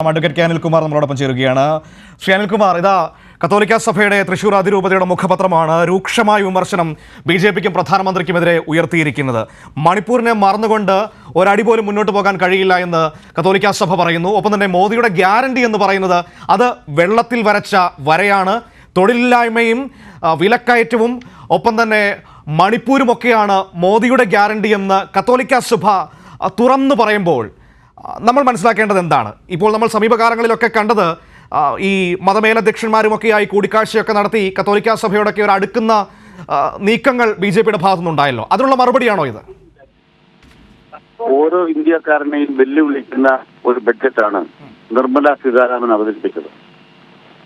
Advocate K Anilkumar നമ്മളോടൊപ്പം ചേരുകയാണ്. ശ്രീ അനിൽകുമാർ, ഇതാ കത്തോലിക്ക സഭയുടെ തൃശൂർ അതിരൂപതയുടെ മുഖപത്രമാണ് രൂക്ഷമായ വിമർശനം BJPക്കും പ്രധാനമന്ത്രിക്കുമെതിരെ ഉയർത്തിയിരിക്കുന്നത്. മണിപ്പൂരിനെ മറന്നുകൊണ്ട് ഒരടി പോലും മുന്നോട്ട് പോകാൻ കഴിയില്ല എന്ന് കത്തോലിക്ക സഭ പറയുന്നു. ഒപ്പം തന്നെ മോദിയുടെ ഗ്യാരണ്ടി എന്ന് പറയുന്നത് അത് വെള്ളത്തിൽ വരച്ച വരയാണ്. തൊഴിലില്ലായ്മയും വിലക്കയറ്റവും ഒപ്പം തന്നെ മണിപ്പൂരുമൊക്കെയാണ് മോദിയുടെ ഗ്യാരണ്ടി എന്ന് കത്തോലിക്ക സഭ തുറന്നു പറയുമ്പോൾ നമ്മൾ മനസ്സിലാക്കേണ്ടത് എന്താണ്? ഇപ്പോൾ നമ്മൾ സമീപകാലങ്ങളിലൊക്കെ കണ്ടത് ഈ മതമേലധ്യക്ഷന്മാരുമൊക്കെയായി കൂടിക്കാഴ്ചയൊക്കെ നടത്തി കത്തോലിക്ക സഭയോടൊക്കെ ഒരു അടുക്കുന്ന നീക്കങ്ങൾ BJPയുടെ ഭാഗത്തുനിന്നുണ്ടായല്ലോ. അതിനുള്ള മറുപടിയാണോ ഇത്? ഓരോ ഇന്ത്യക്കാരനെയും വെല്ലുവിളിക്കുന്ന ഒരു ബഡ്ജറ്റാണ് നിർമ്മല സീതാരാമൻ അവതരിപ്പിച്ചത്.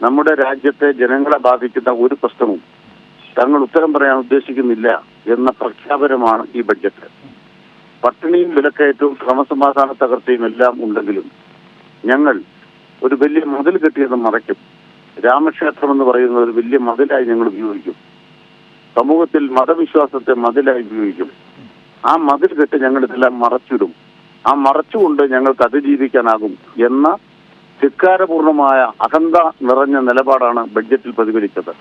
നമ്മുടെ രാജ്യത്തെ ജനങ്ങളെ ബാധിക്കുന്ന ഒരു പ്രശ്നവും തങ്ങൾ ഉത്തരം പറയാൻ ഉദ്ദേശിക്കുന്നില്ല എന്ന പ്രഖ്യാപനമാണ് ഈ ബഡ്ജറ്റ്. പട്ടിണിയും വിലക്കയറ്റവും ക്രമസമാധാന തകർച്ചയും എല്ലാം ഉണ്ടെങ്കിലും ഞങ്ങൾ ഒരു വലിയ മതിൽ കെട്ടിയത് മറയ്ക്കും. രാമക്ഷേത്രം എന്ന് പറയുന്ന ഒരു വലിയ മതിലായി ഞങ്ങൾ ഉപയോഗിക്കും. സമൂഹത്തിൽ മതവിശ്വാസത്തെ മതിലായി ഉപയോഗിക്കും. ആ മതിൽ കെട്ട് ഞങ്ങൾ ഇതെല്ലാം മറച്ചിടും. ആ മറച്ചുകൊണ്ട് ഞങ്ങൾക്ക് അതിജീവിക്കാനാകും എന്ന ധിക്കാരപൂർണമായ അഹന്ത നിറഞ്ഞ നിലപാടാണ് ബഡ്ജറ്റിൽ പ്രതിഫലിച്ചത്.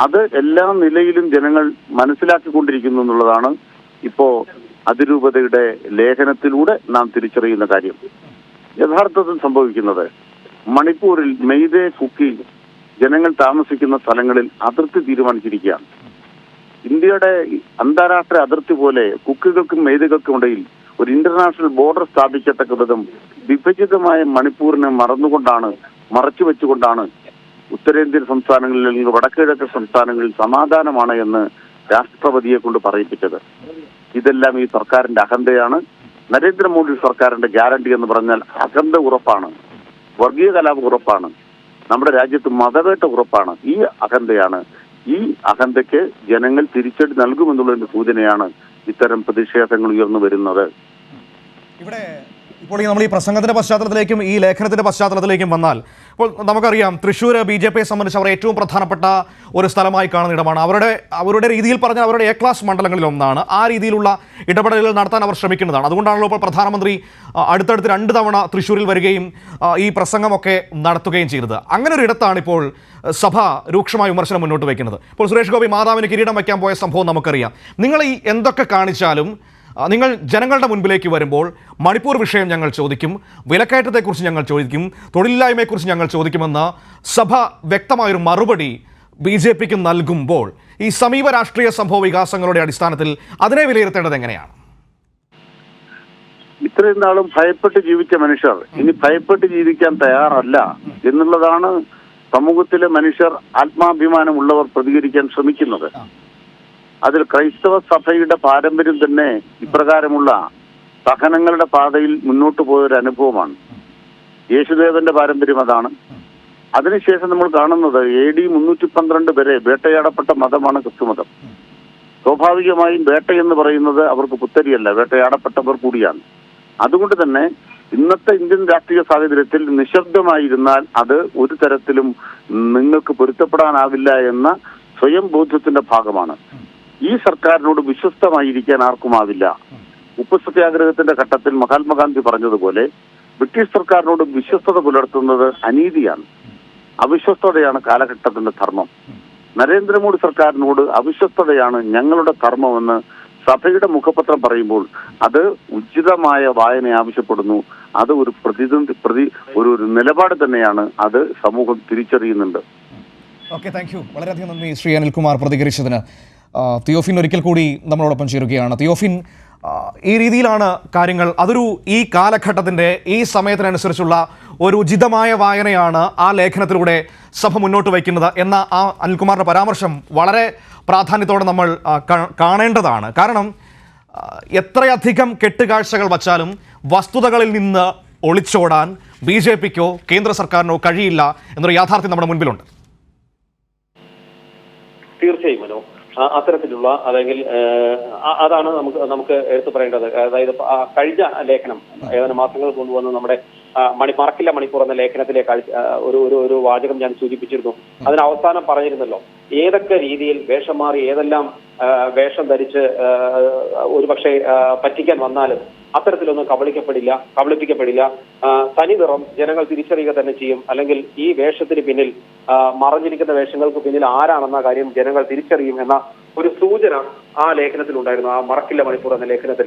അത് എല്ലാ നിലയിലും ജനങ്ങൾ മനസ്സിലാക്കിക്കൊണ്ടിരിക്കുന്നു എന്നുള്ളതാണ് ഇപ്പോ അതിരൂപതയുടെ ലേഖനത്തിലൂടെ നാം തിരിച്ചറിയുന്ന കാര്യം. യഥാർത്ഥത്തിൽ സംഭവിക്കുന്നത് മണിപ്പൂരിൽ മെയ്തേ കുക്കി ജനങ്ങൾ താമസിക്കുന്ന സ്ഥലങ്ങളിൽ അതിർത്തി തീരുമാനിച്ചിരിക്കുകയാണ്. ഇന്ത്യയുടെ അന്താരാഷ്ട്ര അതിർത്തി പോലെ കുക്കികൾക്കും മെയ്തകൾക്കും ഇടയിൽ ഒരു ഇന്റർനാഷണൽ ബോർഡർ സ്ഥാപിക്കത്തക്ക വിധം വിഭജിതമായ മണിപ്പൂരിനെ മറച്ചു വെച്ചുകൊണ്ടാണ് ഉത്തരേന്ത്യൻ സംസ്ഥാനങ്ങളിൽ അല്ലെങ്കിൽ വടക്കിഴക്കൻ സംസ്ഥാനങ്ങളിൽ സമാധാനമാണ് എന്ന് രാഷ്ട്രപതിയെ കൊണ്ട് പറയിപ്പിച്ചത്. ഇതെല്ലാം ഈ സർക്കാരിന്റെ അഹന്തയാണ്. നരേന്ദ്രമോദി സർക്കാരിന്റെ ഗ്യാരണ്ടി എന്ന് പറഞ്ഞാൽ അഹന്ത ഉറപ്പാണ്, വർഗീയ കലാപം ഉറപ്പാണ്, നമ്മുടെ രാജ്യത്ത് മതവേട്ട ഉറപ്പാണ്. ഈ അഹന്തയാണ്. ഈ അഹന്തയ്ക്ക് ജനങ്ങൾ തിരിച്ചടി നൽകുമെന്നുള്ളതിന്റെ സൂചനയാണ് ഇത്തരം പ്രതിഷേധങ്ങൾ ഉയർന്നു വരുന്നത്. ഇപ്പോൾ നമ്മൾ ഈ പ്രസംഗത്തിന്റെ പശ്ചാത്തലത്തിലേക്കും ഈ ലേഖനത്തിന്റെ പശ്ചാത്തലത്തിലേക്കും വന്നാൽ, ഇപ്പോൾ നമുക്കറിയാം തൃശ്ശൂർ BJPയെ സംബന്ധിച്ച് അവർ ഏറ്റവും പ്രധാനപ്പെട്ട ഒരു സ്ഥലമായി കാണുന്ന ഇടമാണ്. അവരുടെ രീതിയിൽ പറഞ്ഞാൽ അവരുടെ A ക്ലാസ് മണ്ഡലങ്ങളിൽ ഒന്നാണ്. ആ രീതിയിലുള്ള ഇടപെടലുകൾ നടത്താൻ അവർ ശ്രമിക്കുന്നതാണ്. അതുകൊണ്ടാണല്ലോ ഇപ്പോൾ പ്രധാനമന്ത്രി അടുത്തടുത്ത് 2 തവണ തൃശ്ശൂരിൽ വരികയും ഈ പ്രസംഗമൊക്കെ നടത്തുകയും ചെയ്തത്. അങ്ങനെ ഒരു ഇടത്താണ് ഇപ്പോൾ സഭ രൂക്ഷമായ വിമർശനം മുന്നോട്ട് വയ്ക്കുന്നത്. ഇപ്പോൾ സുരേഷ് ഗോപി മാതാവിന് കിരീടം വയ്ക്കാൻ പോയ സംഭവം നമുക്കറിയാം. നിങ്ങൾ ഈ എന്തൊക്കെ കാണിച്ചാലും നിങ്ങൾ ജനങ്ങളുടെ മുൻപിലേക്ക് വരുമ്പോൾ മണിപ്പൂർ വിഷയം ഞങ്ങൾ ചോദിക്കും, വിലക്കയറ്റത്തെക്കുറിച്ച് ഞങ്ങൾ ചോദിക്കും, തൊഴിലില്ലായ്മയെക്കുറിച്ച് ഞങ്ങൾ ചോദിക്കുമെന്ന് സഭ വ്യക്തമായൊരു മറുപടി BJPക്ക് നൽകുമ്പോൾ ഈ സമീപ രാഷ്ട്രീയ സംഭവ വികാസങ്ങളുടെ അടിസ്ഥാനത്തിൽ അതിനെ വിലയിരുത്തേണ്ടത് എങ്ങനെയാണ്? ഇത്രയും നാളും ഭയപ്പെട്ട് ജീവിച്ച മനുഷ്യർ ഇനി ഭയപ്പെട്ട് ജീവിക്കാൻ തയ്യാറല്ല എന്നുള്ളതാണ് സമൂഹത്തിലെ മനുഷ്യർ ആത്മാഭിമാനമുള്ളവർ പ്രതികരിക്കാൻ ശ്രമിക്കുന്നത്. അതിൽ ക്രൈസ്തവ സഭയുടെ പാരമ്പര്യം തന്നെ ഇപ്രകാരമുള്ള സഹനങ്ങളുടെ പാതയിൽ മുന്നോട്ട് പോയൊരു അനുഭവമാണ്. യേശുദേവന്റെ പാരമ്പര്യം അതാണ്. അതിനുശേഷം നമ്മൾ കാണുന്നത് AD 312 വരെ വേട്ടയാടപ്പെട്ട മതമാണ് ക്രിസ്തുമതം. സ്വാഭാവികമായും വേട്ട എന്ന് പറയുന്നത് അവർക്ക് പുത്തരിയല്ല, വേട്ടയാടപ്പെട്ടവർ കൂടിയാണ്. അതുകൊണ്ട് തന്നെ ഇന്നത്തെ ഇന്ത്യൻ രാഷ്ട്രീയ സാഹചര്യത്തിൽ നിശബ്ദമായിരുന്നാൽ അത് ഒരു തരത്തിലും നിങ്ങൾക്ക് പൊരുത്തപ്പെടാനാവില്ല എന്ന സ്വയം ബോധ്യത്തിന്റെ ഭാഗമാണ്. ഈ സർക്കാരിനോട് വിശ്വസ്തമായിരിക്കാൻ ആർക്കുമാവില്ല. ഉപ്പ് സത്യാഗ്രഹത്തിന്റെ ഘട്ടത്തിൽ മഹാത്മാഗാന്ധി പറഞ്ഞതുപോലെ ബ്രിട്ടീഷ് സർക്കാരിനോട് വിശ്വസ്തത പുലർത്തുന്നത് അനീതിയാണ്, അവിശ്വസ്തതയാണ് കാലഘട്ടത്തിന്റെ ധർമ്മം. നരേന്ദ്രമോദി സർക്കാരിനോട് അവിശ്വസ്തതയാണ് ഞങ്ങളുടെ ധർമ്മമെന്ന് സഭയുടെ മുഖപത്രം പറയുമ്പോൾ അത് ഉചിതമായ വായന ആവശ്യപ്പെടുന്നു. അത് ഒരു നിലപാട് തന്നെയാണ്. അത് സമൂഹം തിരിച്ചറിയുന്നുണ്ട്. Okay, thank you. വളരെയധികം നന്ദി ശ്രീ അനിൽകുമാർ പ്രതികരിച്ചതിന്. തിയോഫിൻ ഒരിക്കൽ കൂടി നമ്മളോടൊപ്പം ചേരുകയാണ്. തിയോഫിൻ, ഈ രീതിയിലാണ് കാര്യങ്ങൾ. അതൊരു ഈ കാലഘട്ടത്തിൻ്റെ ഈ സമയത്തിനനുസരിച്ചുള്ള ഒരു ഉചിതമായ വായനയാണ് ആ ലേഖനത്തിലൂടെ സഭ മുന്നോട്ട് വയ്ക്കുന്നത് എന്ന ആ അനിൽകുമാറിൻ്റെ പരാമർശം വളരെ പ്രാധാന്യത്തോടെ നമ്മൾ കാണേണ്ടതാണ്. കാരണം എത്രയധികം കെട്ടുകാഴ്ചകൾ വച്ചാലും വസ്തുതകളിൽ നിന്ന് ഒളിച്ചോടാൻ BJPക്കോ കേന്ദ്ര സർക്കാരിനോ കഴിയില്ല എന്നൊരു യാഥാർത്ഥ്യം നമ്മുടെ മുൻപിലുണ്ട്. തീർച്ചയായും മനോ, അത്തരത്തിലുള്ള അല്ലെങ്കിൽ അതാണ് നമുക്ക് എടുത്തു പറയേണ്ടത്. അതായത് കഴിഞ്ഞ ലേഖനം ഏതാനും മാസങ്ങൾ കൊണ്ടുവന്ന് നമ്മുടെ മറക്കില്ല മണിക്കൂർ എന്ന ലേഖനത്തിലെ ഒരു വാചകം ഞാൻ സൂചിപ്പിച്ചിരുന്നു. അതിന് അവസാനം പറഞ്ഞിരുന്നല്ലോ, ഏതൊക്കെ രീതിയിൽ വേഷം മാറി ഏതെല്ലാം വേഷം ധരിച്ച് ഒരുപക്ഷെ പറ്റിക്കാൻ വന്നാലും അത്തരത്തിലൊന്നും കബളിപ്പിക്കപ്പെടില്ല. തനി നിറം ജനങ്ങൾ തിരിച്ചറിയുക തന്നെ ചെയ്യും. അല്ലെങ്കിൽ ഈ വേഷത്തിന് പിന്നിൽ മറഞ്ഞിരിക്കുന്ന വേഷങ്ങൾക്ക് പിന്നിൽ ആരാണെന്ന കാര്യം ജനങ്ങൾ തിരിച്ചറിയും എന്ന ഒരു സൂചന ആ ലേഖനത്തിലുണ്ടായിരുന്നു, ആ മറക്കില്ല മണിക്കൂർ എന്ന ലേഖനത്തിൽ.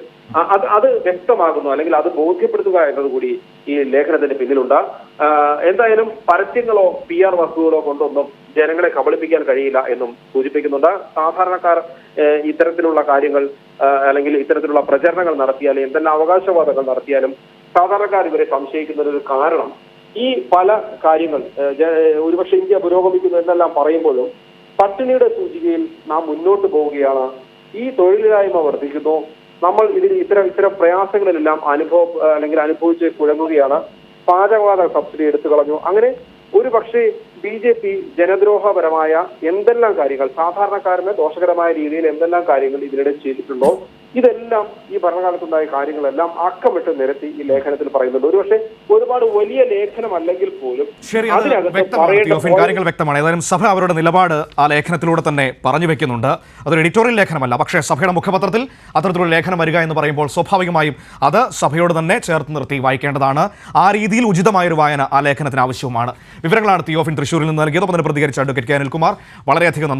അത് വ്യക്തമാകുന്നു, അല്ലെങ്കിൽ അത് ബോധ്യപ്പെടുത്തുക എന്നതുകൂടി ഈ ലേഖനത്തിന് പിന്നിലുണ്ട്. എന്തായാലും പരസ്യങ്ങളോ PR വർക്കുകളോ കൊണ്ടൊന്നും ജനങ്ങളെ കബളിപ്പിക്കാൻ കഴിയില്ല എന്നും സൂചിപ്പിക്കുന്നുണ്ട്. സാധാരണക്കാർ ഇത്തരത്തിലുള്ള കാര്യങ്ങൾ അല്ലെങ്കിൽ ഇത്തരത്തിലുള്ള പ്രചരണങ്ങൾ നടത്തിയാലും എന്തെല്ലാം അവകാശവാദങ്ങൾ നടത്തിയാലും സാധാരണക്കാർ ഇവരെ സംശയിക്കുന്നതിന് കാരണം ഈ പല കാര്യങ്ങൾ ഒരുപക്ഷെ ഇന്ത്യ പുരോഗമിക്കുന്നു എന്നെല്ലാം പറയുമ്പോഴും പട്ടിണിയുടെ സൂചികയിൽ നാം മുന്നോട്ട് പോവുകയാണ്. ഈ തൊഴിലില്ലായ്മ വർദ്ധിക്കുന്നു. നമ്മൾ ഇത്തരം പ്രയാസങ്ങളിലെല്ലാം അനുഭവിച്ച് കുഴങ്ങുകയാണ്. പാചകവാത സബ്സിഡി എടുത്തു കളഞ്ഞു. അങ്ങനെ ഒരു പക്ഷേ BJP ജനദ്രോഹപരമായ എന്തെല്ലാം കാര്യങ്ങൾ, സാധാരണക്കാരന് ദോഷകരമായ രീതിയിൽ എന്തെല്ലാം കാര്യങ്ങൾ ഇതിനിടെ ചെയ്തിട്ടുണ്ടോ, ഇതെല്ലാം ഈ ഭരണകാലത്തുണ്ടായ കാര്യങ്ങളെല്ലാം അക്കമിട്ട് നിരത്തി ഈ ലേഖനത്തിൽ പറയുന്നുണ്ട്. ഒരുപക്ഷെ ഒരുപാട് വലിയ ലേഖനമല്ലെങ്കിൽ പോലും ശരി, കാര്യങ്ങൾ വ്യക്തമാണ്. ഏതായാലും സഭ അവരുടെ നിലപാട് ആ ലേഖനത്തിലൂടെ തന്നെ പറഞ്ഞു വെക്കുന്നുണ്ട്. അതൊരു എഡിറ്റോറിയൽ ലേഖനമല്ല, പക്ഷേ സഭയുടെ മുഖപത്രത്തിൽ അത്തരത്തിലുള്ള ലേഖനം വരിക എന്ന് പറയുമ്പോൾ സ്വാഭാവികമായും അത് സഭയോട് തന്നെ ചേർത്ത് നിർത്തി വായിക്കേണ്ടതാണ്. ആ രീതിയിൽ ഉചിതമായൊരു വായന ആ ലേഖനത്തിന് ആവശ്യവുമാണ്. വിവരങ്ങളാണ് തിയോഫിൻ തൃശ്ശൂരിൽ നിന്ന് നൽകിയത്. അതിന് പ്രതികരിച്ച അഡ്വക്കേറ്റ് കെ അനിൽകുമാർ, വളരെയധികം നന്ദി.